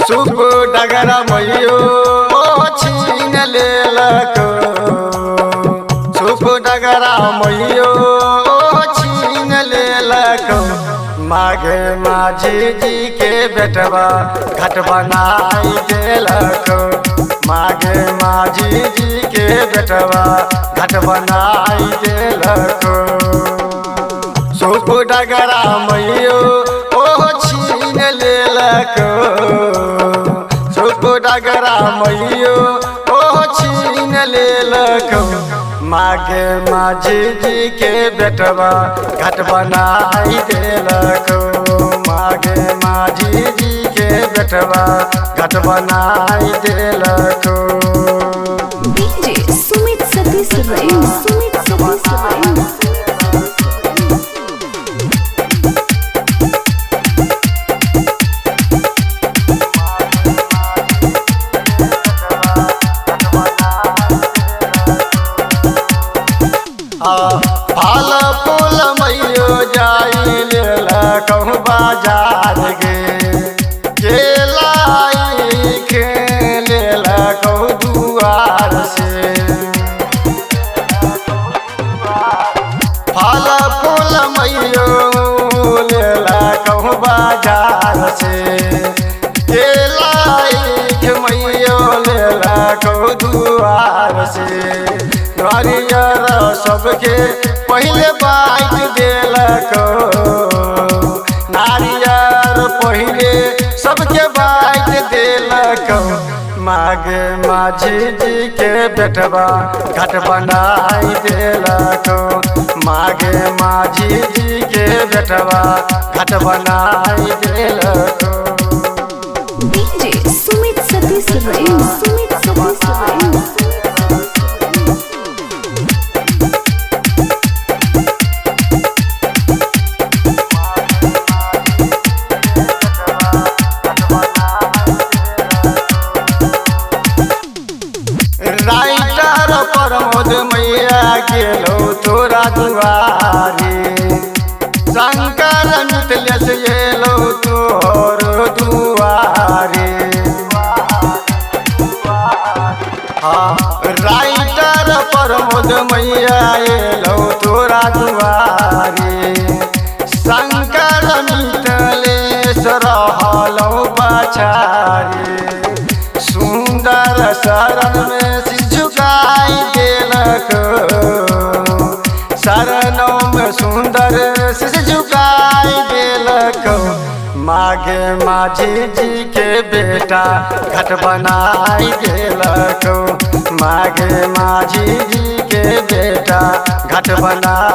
शुभ डगरा मैयो छीन लेलको, शुभ डगरा मैयो छीन लेलको। माघे माझी जी के बेटवा घट बनाई देलको, माघे माझी जी के बेटवा घट बनाई देलको। शुभ डगरा मैयो छीन लेलको, शुभ डगरा मैयो छीन लेलको। माघे माझी जी के बेटवा घट बनाई देलको, माघे माझी जी के बेटवा घट बनाई देलको। डीजे सुमित सतीश रैन, सुमित सतीश रैन। फल फूल मैयो जाई लेलको बाजार गे, केलाई के लेलको दुआर से। फल फूल मैयो लेलको बाजार से, केलाई के मैयो लेलको दुआर से। नारियर सबके पहले बाँट देलको, नारियर पहले सबके बाँट देलको। माघे माझी जी के बेटवा घट बनाई देलको, माघे माझी जी के बेटवा घट बनाई देलको। डीजे सुमित सतीश रैन, सुमित सतीश रैन। राइटर प्रमोद मैया गेलो तोरा दुआरी, शंकर मिथिलेश गेलो तोर दुआरी। राइटर प्रमोद मैया एलो तोरा दुआरी, शंकर मिथिलेश रहलो पछारी। सुंदर शरण में सिर झुकाई देलको, शरणों में सुंदर सिर झुकाई देलको। माघे माझी जी के बेटा घट बनाई देलको, माघे माझी जी के बेटा घट बनाई